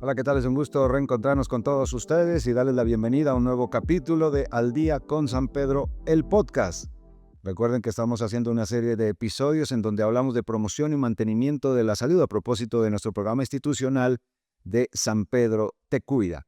Hola, ¿qué tal? Es un gusto reencontrarnos con todos ustedes y darles la bienvenida a un nuevo capítulo de Al Día con San Pedro, el podcast. Recuerden que estamos haciendo una serie de episodios en donde hablamos de promoción y mantenimiento de la salud a propósito de nuestro programa institucional de San Pedro Te Cuida.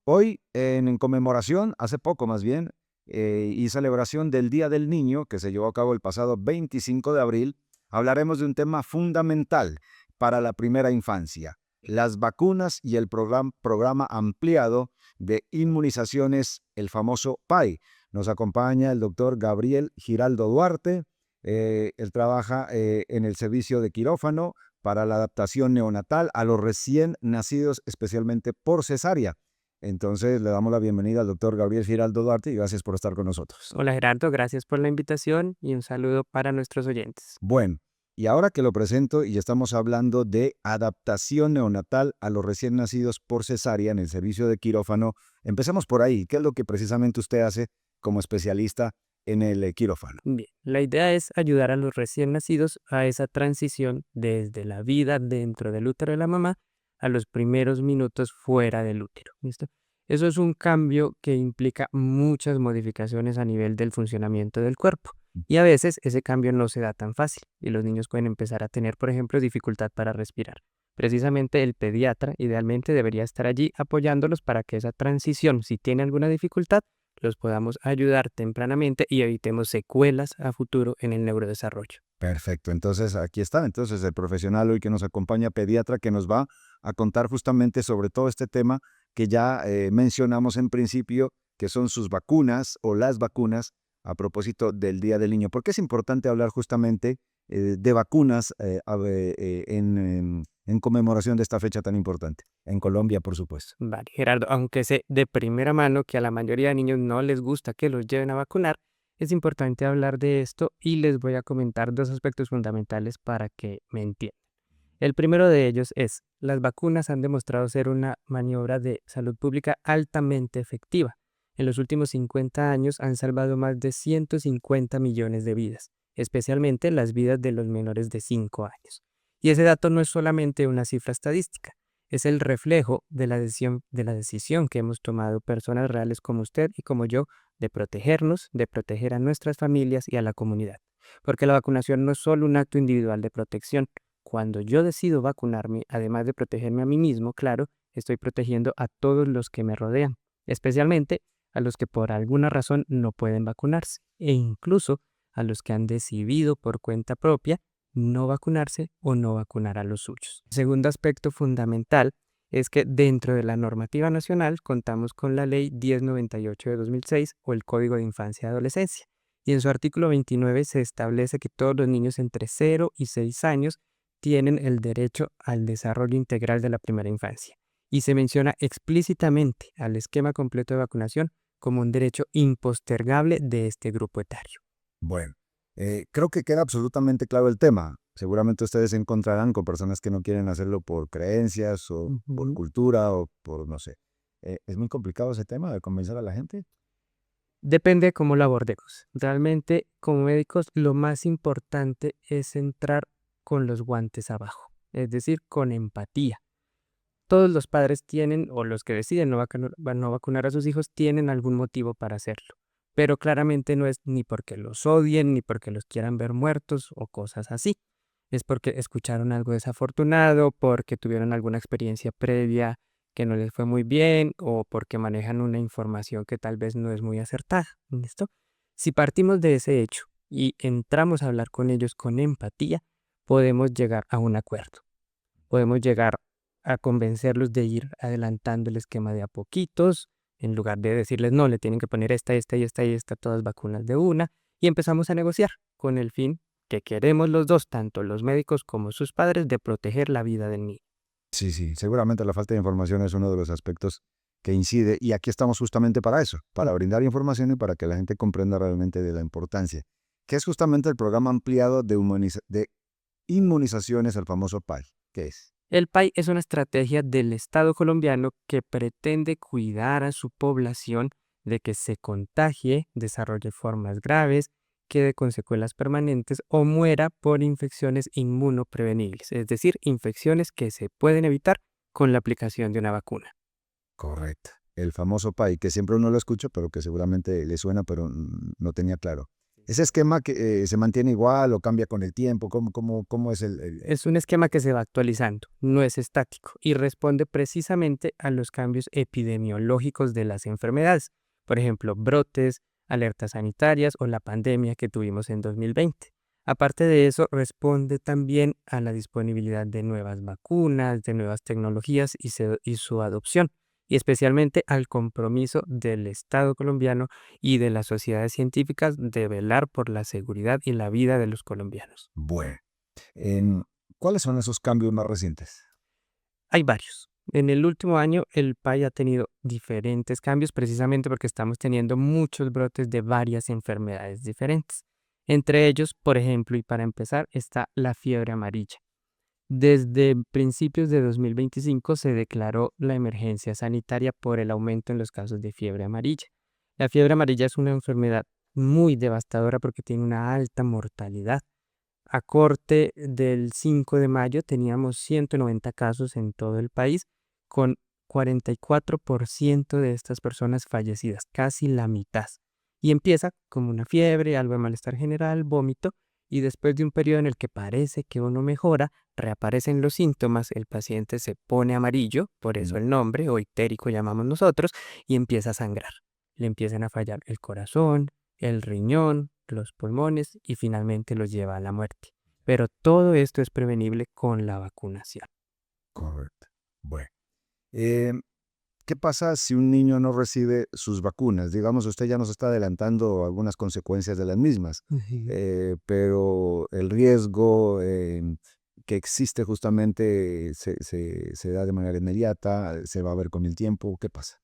Hoy, en conmemoración, hace poco más bien, y celebración del Día del Niño, que se llevó a cabo el pasado 25 de abril, hablaremos de un tema fundamental para la primera infancia: las vacunas y el programa ampliado de inmunizaciones, el famoso PAI. Nos acompaña el doctor Gabriel Giraldo Duarte. Él trabaja en el servicio de quirófano para la adaptación neonatal a los recién nacidos, especialmente por cesárea. Entonces, le damos la bienvenida al doctor Gabriel Giraldo Duarte y gracias por estar con nosotros. Hola Gerardo, gracias por la invitación y un saludo para nuestros oyentes. Bueno, y ahora que lo presento y estamos hablando de adaptación neonatal a los recién nacidos por cesárea en el servicio de quirófano, empecemos por ahí. ¿Qué es lo que precisamente usted hace como especialista en el quirófano? Bien, la idea es ayudar a los recién nacidos a esa transición desde la vida dentro del útero de la mamá a los primeros minutos fuera del útero. ¿Listo? Eso es un cambio que implica muchas modificaciones a nivel del funcionamiento del cuerpo. Y a veces ese cambio no se da tan fácil y los niños pueden empezar a tener, por ejemplo, dificultad para respirar. Precisamente el pediatra idealmente debería estar allí apoyándolos para que esa transición, si tiene alguna dificultad, los podamos ayudar tempranamente y evitemos secuelas a futuro en el neurodesarrollo. Perfecto, entonces aquí está. Entonces el profesional hoy que nos acompaña, pediatra, que nos va a contar justamente sobre todo este tema que ya mencionamos en principio, que son sus vacunas o las vacunas a propósito del Día del Niño. ¿Por qué es importante hablar justamente de vacunas en conmemoración de esta fecha tan importante? En Colombia, por supuesto. Vale, Gerardo, aunque sé de primera mano que a la mayoría de niños no les gusta que los lleven a vacunar, es importante hablar de esto y les voy a comentar dos aspectos fundamentales para que me entiendan. El primero de ellos es, las vacunas han demostrado ser una maniobra de salud pública altamente efectiva. En los últimos 50 años han salvado más de 150 millones de vidas, especialmente las vidas de los menores de 5 años. Y ese dato no es solamente una cifra estadística, es el reflejo de la decisión que hemos tomado personas reales como usted y como yo de protegernos, de proteger a nuestras familias y a la comunidad. Porque la vacunación no es solo un acto individual de protección. Cuando yo decido vacunarme, además de protegerme a mí mismo, claro, estoy protegiendo a todos los que me rodean, especialmente a los que por alguna razón no pueden vacunarse, e incluso a los que han decidido por cuenta propia no vacunarse o no vacunar a los suyos. El segundo aspecto fundamental es que dentro de la normativa nacional contamos con la Ley 1098 de 2006 o el Código de Infancia y Adolescencia, y en su artículo 29 se establece que todos los niños entre 0 y 6 años tienen el derecho al desarrollo integral de la primera infancia, y se menciona explícitamente al esquema completo de vacunación como un derecho impostergable de este grupo etario. Bueno, creo que queda absolutamente claro el tema. Seguramente ustedes se encontrarán con personas que no quieren hacerlo por creencias o por Ujú. cultura o por, no sé. ¿Es muy complicado ese tema de convencer a la gente? Depende de cómo lo abordemos. Realmente, como médicos, lo más importante es entrar con los guantes abajo, es decir, con empatía. Todos los padres tienen, o los que deciden no vacunar a sus hijos, tienen algún motivo para hacerlo. Pero claramente no es ni porque los odien, ni porque los quieran ver muertos o cosas así. Es porque escucharon algo desafortunado, porque tuvieron alguna experiencia previa que no les fue muy bien, o porque manejan una información que tal vez no es muy acertada. ¿Listo? Si partimos de ese hecho y entramos a hablar con ellos con empatía, podemos llegar a un acuerdo. Podemos llegar a convencerlos de ir adelantando el esquema de a poquitos, en lugar de decirles, no, le tienen que poner esta, esta y esta y esta, todas vacunas de una, y empezamos a negociar con el fin que queremos los dos, tanto los médicos como sus padres, de proteger la vida del niño. Sí, sí, seguramente la falta de información es uno de los aspectos que incide y aquí estamos justamente para eso, para brindar información y para que la gente comprenda realmente de la importancia, que es justamente el programa ampliado de inmunizaciones, el famoso PAI. ¿Qué es? El PAI es una estrategia del Estado colombiano que pretende cuidar a su población de que se contagie, desarrolle formas graves, quede con secuelas permanentes o muera por infecciones inmunoprevenibles, es decir, infecciones que se pueden evitar con la aplicación de una vacuna. Correcto. El famoso PAI, que siempre uno lo escucha, pero que seguramente le suena, pero no tenía claro. ¿Ese esquema que se mantiene igual o cambia con el tiempo? ¿Cómo es Es un esquema que se va actualizando, no es estático y responde precisamente a los cambios epidemiológicos de las enfermedades, por ejemplo, brotes, alertas sanitarias o la pandemia que tuvimos en 2020. Aparte de eso, responde también a la disponibilidad de nuevas vacunas, de nuevas tecnologías y su adopción, y especialmente al compromiso del Estado colombiano y de las sociedades científicas de velar por la seguridad y la vida de los colombianos. bueno? En- ¿Cuáles son esos cambios más recientes? Hay varios. En el último año, el país ha tenido diferentes cambios precisamente porque estamos teniendo muchos brotes de varias enfermedades diferentes. Entre ellos, por ejemplo, y para empezar, está la fiebre amarilla. Desde principios de 2025 se declaró la emergencia sanitaria por el aumento en los casos de fiebre amarilla. La fiebre amarilla es una enfermedad muy devastadora porque tiene una alta mortalidad. A corte del 5 de mayo teníamos 190 casos en todo el país, con 44% de estas personas fallecidas, casi la mitad. Y empieza como una fiebre, algo de malestar general, vómito, y después de un periodo en el que parece que uno mejora, reaparecen los síntomas, el paciente se pone amarillo, por eso Mm. el nombre, o ictérico llamamos nosotros, y empieza a sangrar. Le empiezan a fallar el corazón, el riñón, los pulmones y finalmente los lleva a la muerte. Pero todo esto es prevenible con la vacunación. Correcto. Bueno. Em, ¿Qué pasa si un niño no recibe sus vacunas? Digamos, usted ya nos está adelantando algunas consecuencias de las mismas, Ujú. pero el riesgo que existe justamente se da de manera inmediata, se va a ver con el tiempo. ¿Qué pasa?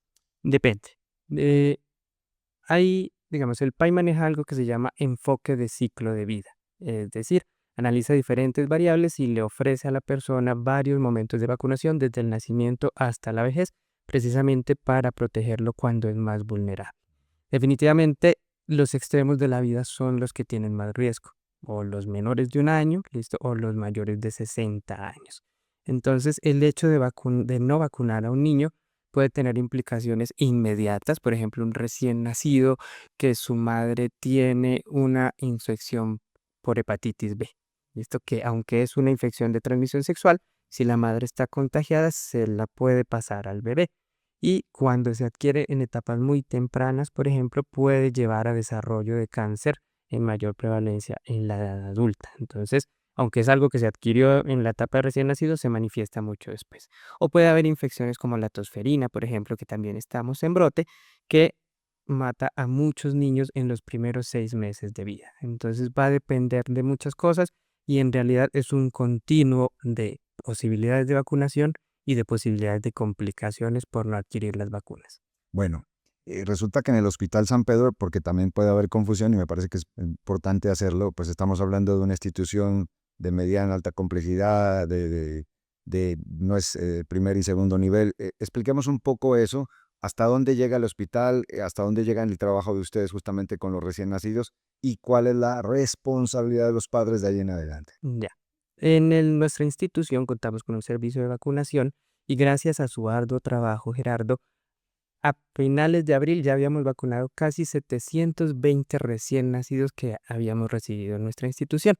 Depende. Eh, digamos, el PAI maneja algo que se llama enfoque de ciclo de vida. Es decir, analiza diferentes variables y le ofrece a la persona varios momentos de vacunación desde el nacimiento hasta la vejez, precisamente para protegerlo cuando es más vulnerable. Definitivamente, los extremos de la vida son los que tienen más riesgo, o los menores de un año, listo, o los mayores de 60 años. Entonces, el hecho de no vacunar a un niño puede tener implicaciones inmediatas, por ejemplo, un recién nacido que su madre tiene una infección por hepatitis B. Listo, que aunque es una infección de transmisión sexual, si la madre está contagiada, se la puede pasar al bebé y cuando se adquiere en etapas muy tempranas, por ejemplo, puede llevar a desarrollo de cáncer en mayor prevalencia en la edad adulta. Entonces, aunque es algo que se adquirió en la etapa de recién nacido, se manifiesta mucho después. O puede haber infecciones como la tosferina, por ejemplo, que también estamos en brote, que mata a muchos niños en los primeros 6 meses de vida. Entonces va a depender de muchas cosas y en realidad es un continuo de posibilidades de vacunación y de posibilidades de complicaciones por no adquirir las vacunas. Bueno, resulta que en el Hospital San Pedro, porque también puede haber confusión y me parece que es importante hacerlo, pues estamos hablando de una institución de mediana alta complejidad, no es primer y segundo nivel. Expliquemos un poco eso, hasta dónde llega el hospital, hasta dónde llega el trabajo de ustedes justamente con los recién nacidos y cuál es la responsabilidad de los padres de ahí en adelante. Ya. Nuestra institución contamos con un servicio de vacunación y gracias a su arduo trabajo, Gerardo, a finales de abril ya habíamos vacunado casi 720 recién nacidos que habíamos recibido en nuestra institución.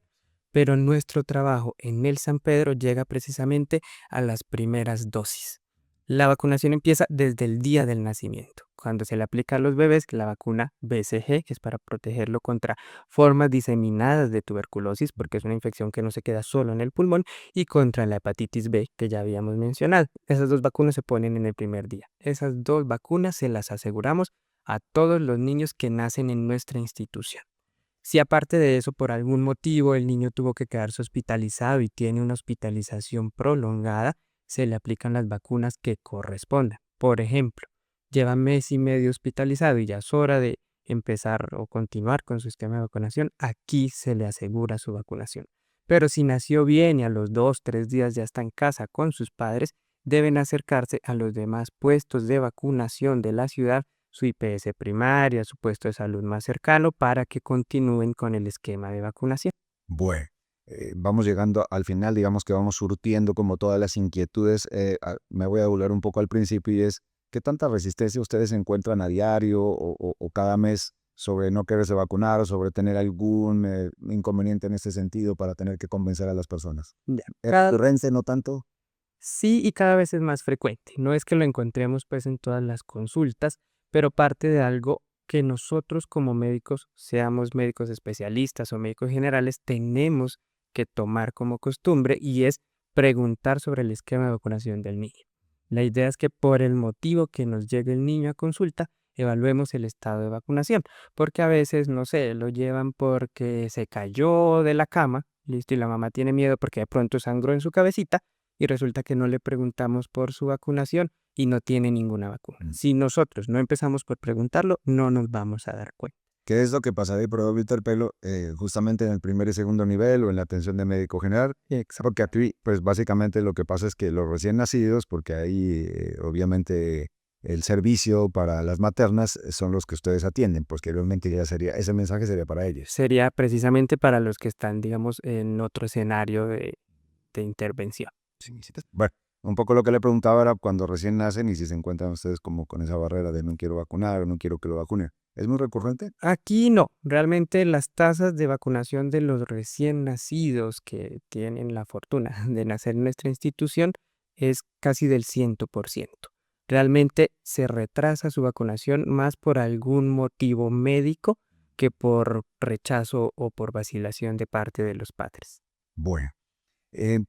Pero nuestro trabajo en el San Pedro llega precisamente a las primeras dosis. La vacunación empieza desde el día del nacimiento, cuando se le aplica a los bebés la vacuna BCG, que es para protegerlo contra formas diseminadas de tuberculosis, porque es una infección que no se queda solo en el pulmón, y contra la hepatitis B, que ya habíamos mencionado. Esas dos vacunas se ponen en el primer día. Esas dos vacunas se las aseguramos a todos los niños que nacen en nuestra institución. Si aparte de eso, por algún motivo, el niño tuvo que quedarse hospitalizado y tiene una hospitalización prolongada, se le aplican las vacunas que correspondan. Por ejemplo, lleva mes y medio hospitalizado y ya es hora de empezar o continuar con su esquema de vacunación, aquí se le asegura su vacunación. Pero si nació bien y a los 2, 3 días ya está en casa con sus padres, deben acercarse a los demás puestos de vacunación de la ciudad, su IPS primaria, su puesto de salud más cercano para que continúen con el esquema de vacunación. Bueno. vamos llegando al final, digamos que vamos surtiendo como todas las inquietudes. Me voy a volver un poco al principio y es, ¿qué tanta resistencia ustedes encuentran a diario o cada mes sobre no quererse vacunar o sobre tener algún inconveniente en este sentido para tener que convencer a las personas? Ya, ¿Es recurrente, no tanto? sí, y cada vez es más frecuente. No es que lo encontremos pues en todas las consultas, pero parte de algo que nosotros como médicos, seamos médicos especialistas o médicos generales, tenemos que tomar como costumbre y es preguntar sobre el esquema de vacunación del niño. La idea es que por el motivo que nos llegue el niño a consulta, evaluemos el estado de vacunación, porque a veces, no sé, lo llevan porque se cayó de la cama, listo, y la mamá tiene miedo porque de pronto sangró en su cabecita y resulta que no le preguntamos por su vacunación y no tiene ninguna vacuna. Mm. Si nosotros no empezamos por preguntarlo, no nos vamos a dar cuenta. ¿Qué es lo que pasaría por óbito el pelo justamente en el primer y segundo nivel o en la atención de médico general? Porque Exacto. aquí, pues básicamente lo que pasa es que los recién nacidos, porque ahí obviamente el servicio para las maternas son los que ustedes atienden, pues que realmente ya sería, ese mensaje sería para ellos. Sería precisamente para los que están, digamos, en otro escenario de intervención. Bueno, un poco lo que le preguntaba era cuando recién nacen y si se encuentran ustedes como con esa barrera de no quiero vacunar o no quiero que lo vacunen. ¿Es muy recurrente? Aquí no, realmente las tasas de vacunación de los recién nacidos que tienen la fortuna de nacer en nuestra institución es casi del 100%. Realmente se retrasa su vacunación más por algún motivo médico que por rechazo o por vacilación de parte de los padres. Bueno, eh,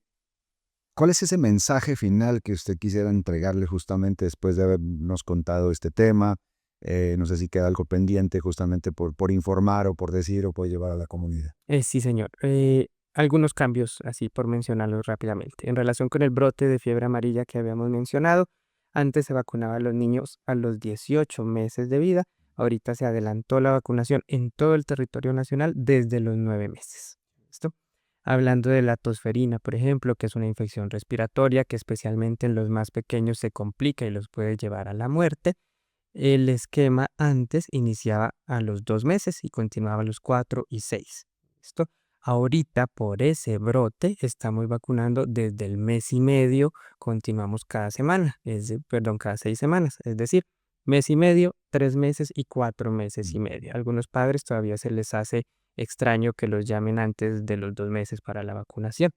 ¿cuál es ese mensaje final que usted quisiera entregarle justamente después de habernos contado este tema? No sé si queda algo pendiente justamente por informar o por decir o por llevar a la comunidad. Sí, señor. Algunos cambios, así por mencionarlos rápidamente. En relación con el brote de fiebre amarilla que habíamos mencionado, antes se vacunaba a los niños a los 18 meses de vida. Ahorita se adelantó la vacunación en todo el territorio nacional desde los 9 meses. ¿Listo? Hablando de la tosferina, por ejemplo, que es una infección respiratoria que especialmente en los más pequeños se complica y los puede llevar a la muerte. El esquema antes iniciaba a los 2 meses y continuaba a los 4 y 6. ¿Listo? Ahorita por ese brote estamos vacunando desde el mes y medio, continuamos cada semana, perdón, cada 6 semanas, es decir, mes y medio, 3 meses y 4 meses y medio. A algunos padres todavía se les hace extraño que los llamen antes de los 2 meses para la vacunación.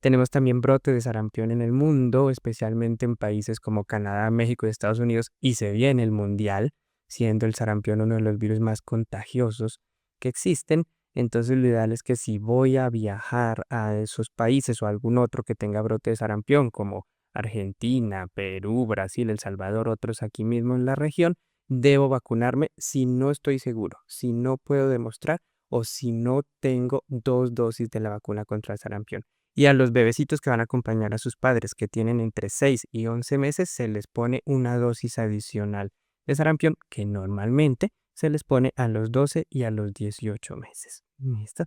Tenemos también brote de sarampión en el mundo, especialmente en países como Canadá, México y Estados Unidos, y se viene el mundial, siendo el sarampión uno de los virus más contagiosos que existen. Entonces, lo ideal es que si voy a viajar a esos países o a algún otro que tenga brote de sarampión, como Argentina, Perú, Brasil, El Salvador, otros aquí mismo en la región, debo vacunarme si no estoy seguro, si no puedo demostrar o si no tengo 2 dosis de la vacuna contra el sarampión. Y a los bebecitos que van a acompañar a sus padres, que tienen entre 6 y 11 meses, se les pone una dosis adicional de sarampión que normalmente se les pone a los 12 y a los 18 meses. ¿Listo?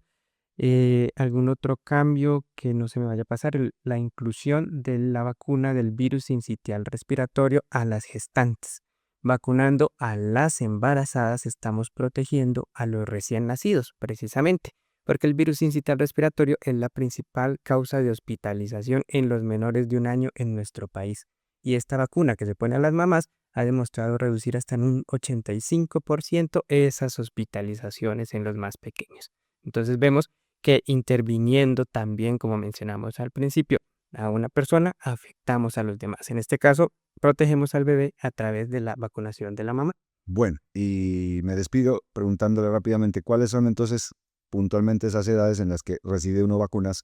¿Algún otro cambio que no se me vaya a pasar? La inclusión de la vacuna del virus sincitial respiratorio a las gestantes. Vacunando a las embarazadas estamos protegiendo a los recién nacidos, precisamente, porque el virus sincitial respiratorio es la principal causa de hospitalización en los menores de un año en nuestro país. Y esta vacuna que se pone a las mamás ha demostrado reducir hasta en un 85% esas hospitalizaciones en los más pequeños. Entonces vemos que interviniendo también, como mencionamos al principio, a una persona, afectamos a los demás. En este caso, protegemos al bebé a través de la vacunación de la mamá. Bueno, y me despido preguntándole rápidamente cuáles son entonces puntualmente esas edades en las que recibe uno vacunas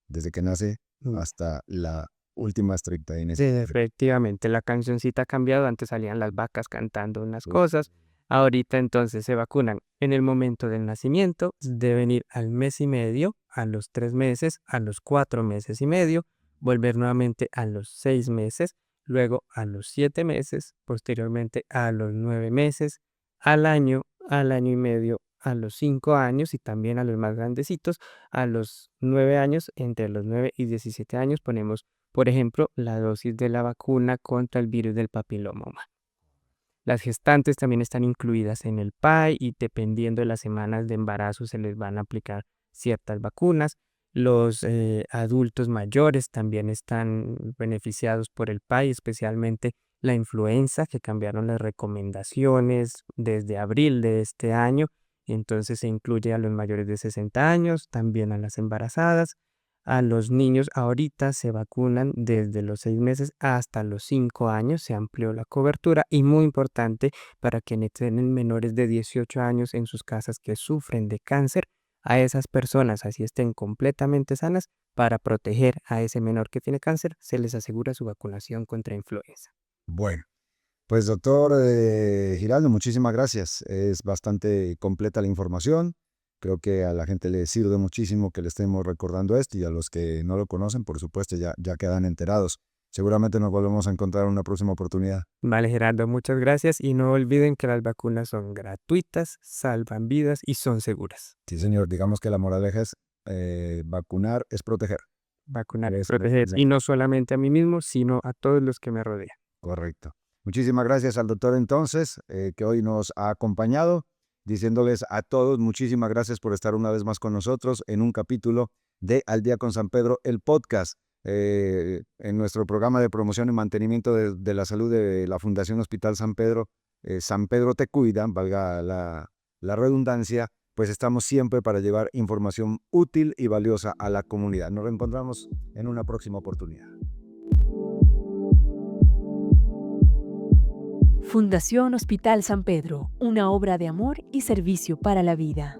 desde que nace Mm. hasta la última estricta y Sí, necesaria. efectivamente, la cancioncita ha cambiado. Antes salían las vacas cantando unas cosas. Ahorita entonces se vacunan en el momento del nacimiento, deben ir al mes y medio, a los 3 meses, a los 4 meses y medio, volver nuevamente a los 6 meses, luego a los 7 meses, posteriormente a los 9 meses, al año y medio, a los 5 años y también a los más grandecitos, a los 9 años, entre los 9 y 17 años ponemos, por ejemplo, la dosis de la vacuna contra el virus del papiloma humano. Las gestantes también están incluidas en el PAI y dependiendo de las semanas de embarazo se les van a aplicar ciertas vacunas. Los adultos mayores también están beneficiados por el PAI, especialmente la influenza, que cambiaron las recomendaciones desde abril de este año. Entonces se incluye a los mayores de 60 años, también a las embarazadas, a los niños. Ahorita se vacunan desde los 6 meses hasta los 5 años, se amplió la cobertura y muy importante para quienes tienen menores de 18 años en sus casas que sufren de cáncer, a esas personas, así estén completamente sanas, para proteger a ese menor que tiene cáncer, se les asegura su vacunación contra influenza. Bueno, pues doctor Giraldo, muchísimas gracias. Es bastante completa la información. Creo que a la gente le sirve muchísimo que le estemos recordando esto y a los que no lo conocen, por supuesto, ya quedan enterados. Seguramente nos volvemos a encontrar en una próxima oportunidad. Vale, Gerardo, muchas gracias y no olviden que las vacunas son gratuitas, salvan vidas y son seguras. Sí, señor, digamos que la moraleja es vacunar es proteger. Vacunar es Eso, proteger sí, y no solamente a mí mismo, sino a todos los que me rodean. correcto. Muchísimas gracias al doctor entonces, que hoy nos ha acompañado, diciéndoles a todos muchísimas gracias por estar una vez más con nosotros en un capítulo de Al Día con San Pedro, el podcast, en nuestro programa de promoción y mantenimiento de la salud de la Fundación Hospital San Pedro Te Cuida, valga la redundancia, pues estamos siempre para llevar información útil y valiosa a la comunidad. Nos reencontramos en una próxima oportunidad. Fundación Hospital San Pedro, una obra de amor y servicio para la vida.